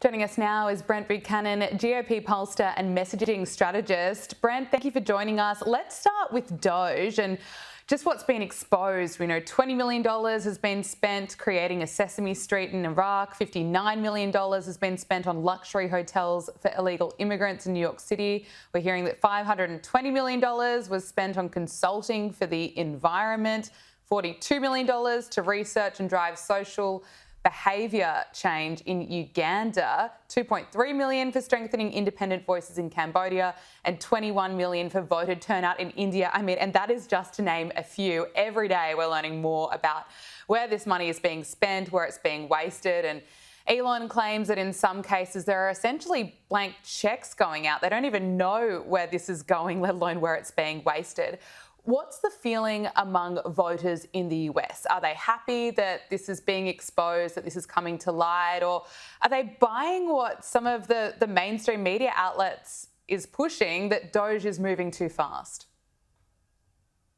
Joining us now is Brent Buchanan, GOP pollster and messaging strategist. Brent, thank you for joining us. Let's start with Doge and just what's been exposed. We know $20 million has been spent creating a Sesame Street in Iraq. $59 million has been spent on luxury hotels for illegal immigrants in New York City. We're hearing that $520 million was spent on consulting for the environment, $42 million to research and drive social behaviour change in Uganda, $2.3 million for strengthening independent voices in Cambodia, and $21 million for voter turnout in India. And that is just to name a few. Every day we're learning more about where this money is being spent, where it's being wasted, and Elon claims that in some cases there are essentially blank cheques going out. They don't even know where this is going, let alone where it's being wasted. What's the feeling among voters in the US? Are they happy that this is being exposed, that this is coming to light, or are they buying what some of the mainstream media outlets is pushing, that Doge is moving too fast?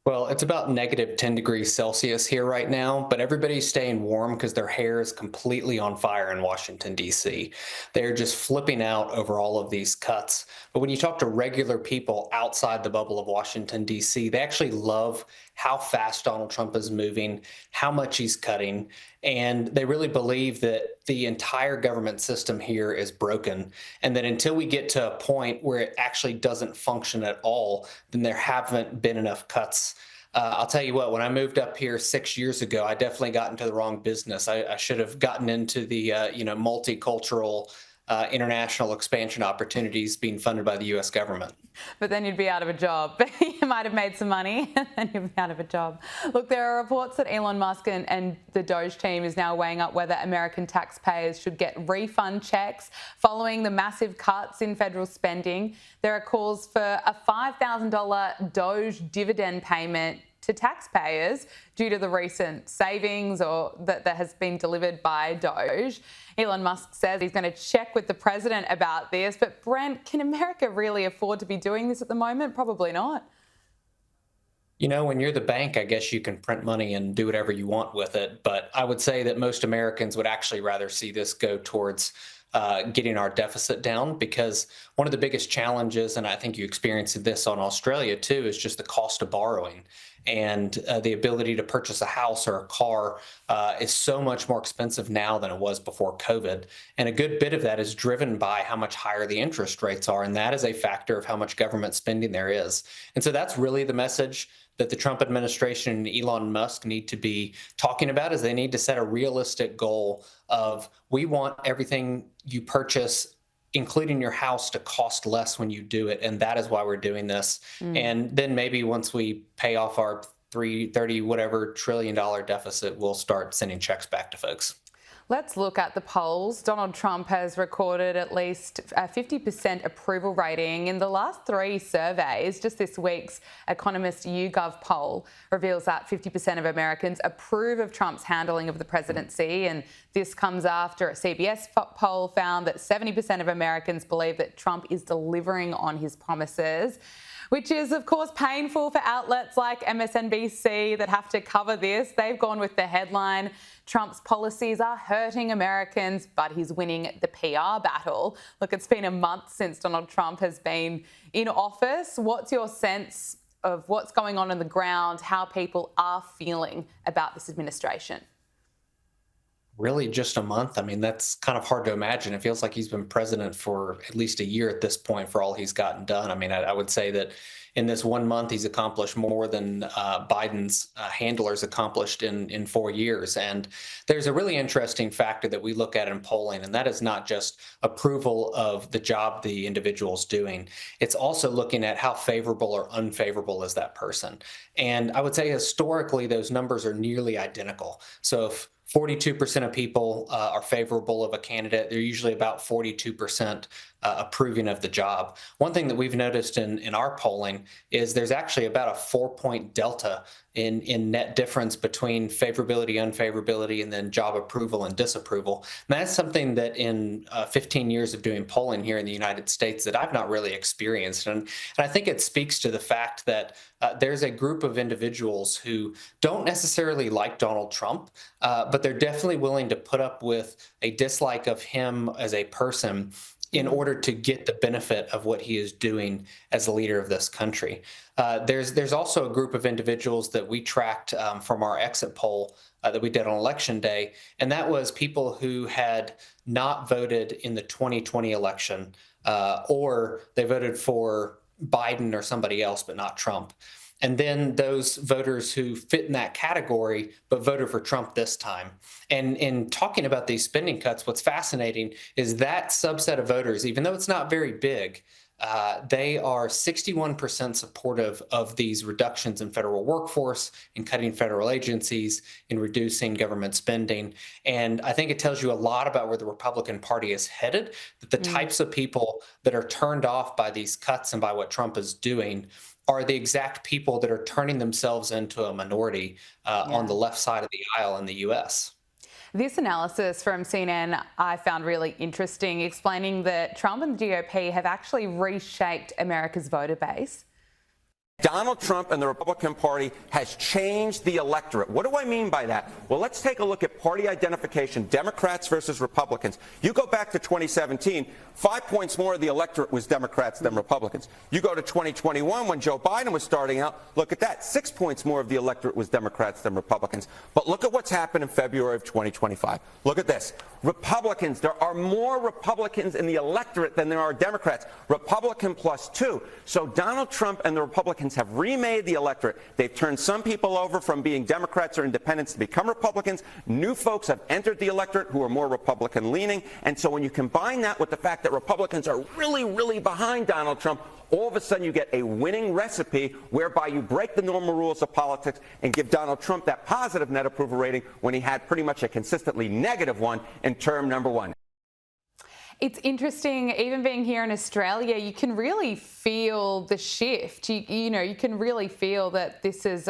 Well, it's about negative 10 degrees Celsius here right now, but everybody's staying warm because their hair is completely on fire in Washington, D.C. They're just flipping out over all of these cuts. But when you talk to regular people outside the bubble of Washington, D.C., they actually love how fast Donald Trump is moving, how much he's cutting, and they really believe that the entire government system here is broken, and that until we get to a point where it actually doesn't function at all, then there haven't been enough cuts. I'll tell you what, when I moved up here 6 years ago, I definitely got into the wrong business. I should have gotten into the multicultural international expansion opportunities being funded by the U.S. government. But then you'd be out of a job. You might have made some money and then you'd be out of a job. Look, there are reports that Elon Musk and the Doge team is now weighing up whether American taxpayers should get refund checks following the massive cuts in federal spending. There are calls for a $5,000 Doge dividend payment to taxpayers due to the recent savings or that has been delivered by Doge. Elon Musk says he's going to check with the president about this. But Brent, can America really afford to be doing this at the moment? Probably not. You know, when you're the bank, I guess you can print money and do whatever you want with it. But I would say that most Americans would actually rather see this go towards getting our deficit down, because one of the biggest challenges, and I think you experienced this on Australia too, is just the cost of borrowing. And the ability to purchase a house or a car is so much more expensive now than it was before COVID. And a good bit of that is driven by how much higher the interest rates are. And that is a factor of how much government spending there is. And so that's really the message that the Trump administration and Elon Musk need to be talking about, is they need to set a realistic goal of, we want everything you purchase, including your house, to cost less when you do it. And that is why we're doing this. And then maybe once we pay off our 330 whatever trillion dollar deficit, we'll start sending checks back to folks. Let's look at the polls. Donald Trump has recorded at least a 50% approval rating in the last three surveys. Just this week's Economist YouGov poll reveals that 50% of Americans approve of Trump's handling of the presidency. And this comes after a CBS poll found that 70% of Americans believe that Trump is delivering on his promises, which is, of course, painful for outlets like MSNBC that have to cover this. They've gone with the headline, Trump's policies are hurting Americans, but he's winning the PR battle. Look, it's been a month since Donald Trump has been in office. What's your sense of what's going on the ground, how people are feeling about this administration? Really just a month? I mean, that's kind of hard to imagine. It feels like he's been president for at least a year at this point for all he's gotten done. I mean, I would say that in this 1 month, he's accomplished more than Biden's handlers accomplished in 4 years. And there's a really interesting factor that we look at in polling, and that is not just approval of the job the individual's doing. It's also looking at how favorable or unfavorable is that person. And I would say historically, those numbers are nearly identical. So if 42% of people are favorable of a candidate, they're usually about 42% approving of the job. One thing that we've noticed in our polling is there's actually about a 4-point delta in net difference between favorability, unfavorability, and then job approval and disapproval. And that's something that in 15 years of doing polling here in the United States that I've not really experienced. And I think it speaks to the fact that there's a group of individuals who don't necessarily like Donald Trump, but they're definitely willing to put up with a dislike of him as a person in order to get the benefit of what he is doing as the leader of this country. There's also a group of individuals that we tracked from our exit poll that we did on election day, and that was people who had not voted in the 2020 election, or they voted for Biden or somebody else, but not Trump. And then those voters who fit in that category, but voted for Trump this time. And in talking about these spending cuts, what's fascinating is that subset of voters, even though it's not very big, they are 61% supportive of these reductions in federal workforce, in cutting federal agencies, in reducing government spending. And I think it tells you a lot about where the Republican Party is headed, that the types of people that are turned off by these cuts and by what Trump is doing are the exact people that are turning themselves into a minority on the left side of the aisle in the U.S. This analysis from CNN I found really interesting, explaining that Trump and the GOP have actually reshaped America's voter base. Donald Trump and the Republican Party has changed the electorate. What do I mean by that? Well, let's take a look at party identification, Democrats versus Republicans. You go back to 2017, 5 points more of the electorate was Democrats than Republicans. You go to 2021 when Joe Biden was starting out, look at that, 6 points more of the electorate was Democrats than Republicans. But look at what's happened in February of 2025. Look at this. Republicans, there are more Republicans in the electorate than there are Democrats. Republican +2. So Donald Trump and the Republicans have remade the electorate. They've turned some people over from being Democrats or independents to become Republicans. New folks have entered the electorate who are more Republican leaning. And so when you combine that with the fact that Republicans are really, really behind Donald Trump, all of a sudden you get a winning recipe whereby you break the normal rules of politics and give Donald Trump that positive net approval rating when he had pretty much a consistently negative one in term number one. It's interesting, even being here in Australia, you can really feel the shift. You can really feel that this has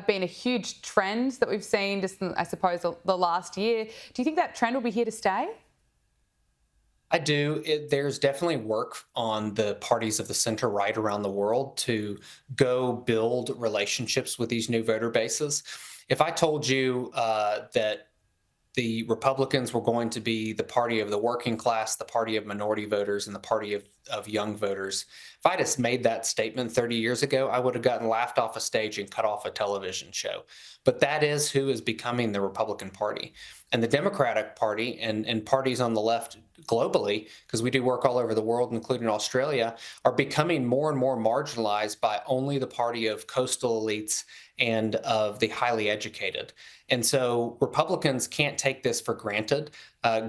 been a huge trend that we've seen just, I suppose, the last year. Do you think that trend will be here to stay? I do. There's definitely work on the parties of the center right around the world to go build relationships with these new voter bases. If I told you that the Republicans were going to be the party of the working class, the party of minority voters, and the party of young voters, if I just made that statement 30 years ago, I would have gotten laughed off a stage and cut off a television show. But that is who is becoming the Republican Party. And the Democratic Party and parties on the left globally, because we do work all over the world, including Australia, are becoming more and more marginalized by only the party of coastal elites and of the highly educated. And so Republicans can't take this for granted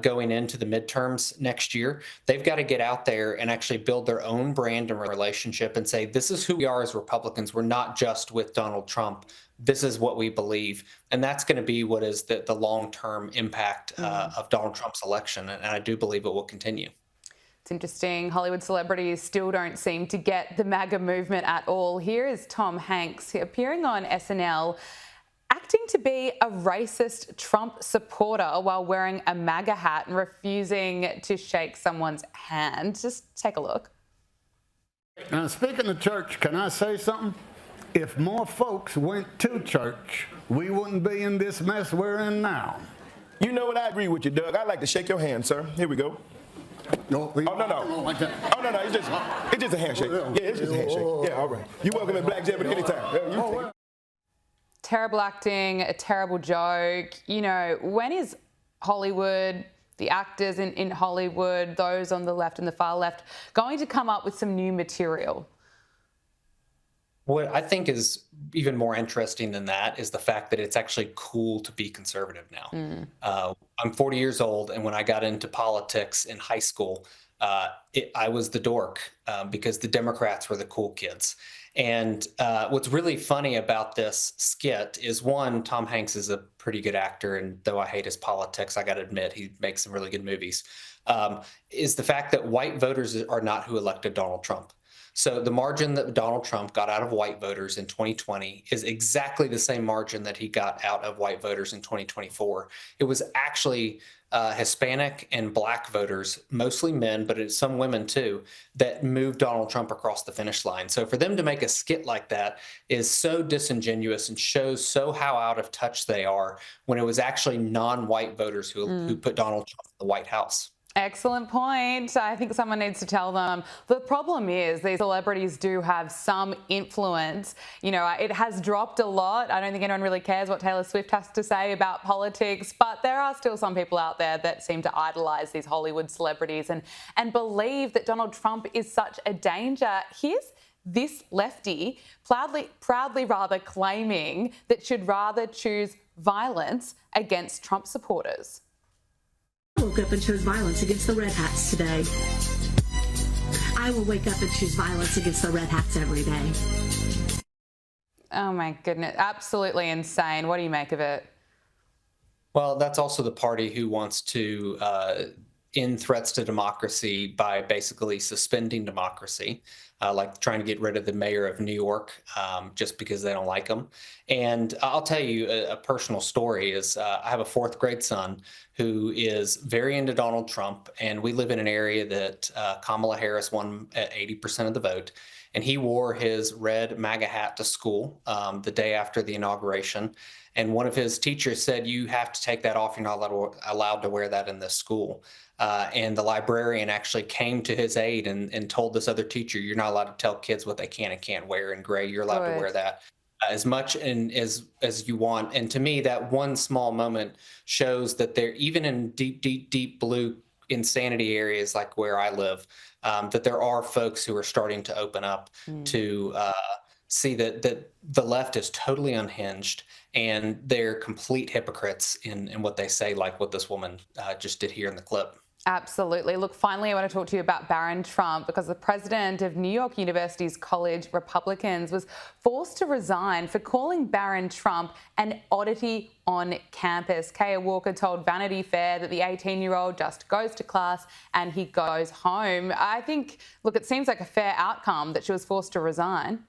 going into the midterms next year. They've got to get out there and actually build their own brand and relationship and say, this is who we are as Republicans. We're not just with Donald Trump. This is what we believe. And that's going to be what is the long-term impact of Donald Trump's election. And I do believe it will continue. It's interesting. Hollywood celebrities still don't seem to get the MAGA movement at all. Here is Tom Hanks appearing on SNL, acting to be a racist Trump supporter while wearing a MAGA hat and refusing to shake someone's hand. Just take a look. Now, speaking of church, can I say something? If more folks went to church, we wouldn't be in this mess we're in now. You know what? I agree with you, Doug. I'd like to shake your hand, sir. Here we go. No, Oh, no. like that. Oh, no. It's just a handshake. Yeah, it's just a handshake. Yeah, all right. You're welcome in Black Jeopardy anytime. Yeah, you take it. Terrible acting, a terrible joke. When is Hollywood, the actors in Hollywood, those on the left and the far left, going to come up with some new material? What I think is even more interesting than that is the fact that it's actually cool to be conservative now. I'm 40 years old, and when I got into politics in high school, I was the dork because the Democrats were the cool kids. And what's really funny about this skit is, one, Tom Hanks is a pretty good actor, and though I hate his politics, I got to admit he makes some really good movies. Is the fact that white voters are not who elected Donald Trump. So the margin that Donald Trump got out of white voters in 2020 is exactly the same margin that he got out of white voters in 2024. It was actually Hispanic and black voters, mostly men, but it's some women too, that moved Donald Trump across the finish line. So for them to make a skit like that is so disingenuous and shows so how out of touch they are, when it was actually non-white voters who put Donald Trump in the White House. Excellent point. I think someone needs to tell them. The problem is these celebrities do have some influence. You know, it has dropped a lot. I don't think anyone really cares what Taylor Swift has to say about politics, but there are still some people out there that seem to idolize these Hollywood celebrities and believe that Donald Trump is such a danger. Here's this lefty proudly rather claiming that should rather choose violence against Trump supporters. Woke up and chose violence against the Red Hats today. I will wake up and choose violence against the Red Hats every day. Oh my goodness, absolutely insane. What do you make of it? Well, that's also the party who wants to end threats to democracy by basically suspending democracy, like trying to get rid of the mayor of New York just because they don't like him. And I'll tell you a personal story is I have a fourth grade son who is very into Donald Trump, and we live in an area that Kamala Harris won at 80% of the vote. And he wore his red Maga hat to school the day after the inauguration. And one of his teachers said, "You have to take that off. You're not allowed to wear that in this school." And the librarian actually came to his aid and told this other teacher, "You're not allowed to tell kids what they can and can't wear in gray. You're allowed to wear that as much as you want." And to me, that one small moment shows that they're, even in deep blue insanity areas like where I live, that there are folks who are starting to open up to see that the left is totally unhinged and they're complete hypocrites in what they say, like what this woman just did here in the clip. Absolutely. Look, finally, I want to talk to you about Barron Trump, because the president of New York University's college Republicans was forced to resign for calling Barron Trump an oddity on campus. Kaya Walker told Vanity Fair that the 18-year-old just goes to class and he goes home. I think, look, it seems like a fair outcome that she was forced to resign.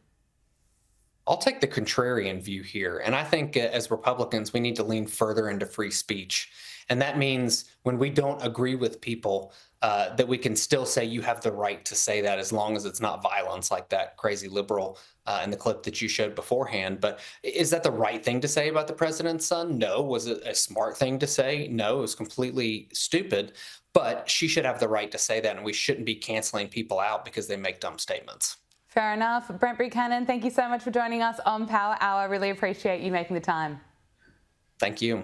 I'll take the contrarian view here. And I think as Republicans, we need to lean further into free speech. And that means when we don't agree with people, that we can still say you have the right to say that, as long as it's not violence like that crazy liberal in the clip that you showed beforehand. But is that the right thing to say about the president's son? No. Was it a smart thing to say? No, it was completely stupid. But she should have the right to say that, and we shouldn't be canceling people out because they make dumb statements. Fair enough. Brent Buchanan, thank you so much for joining us on Power Hour. Really appreciate you making the time. Thank you.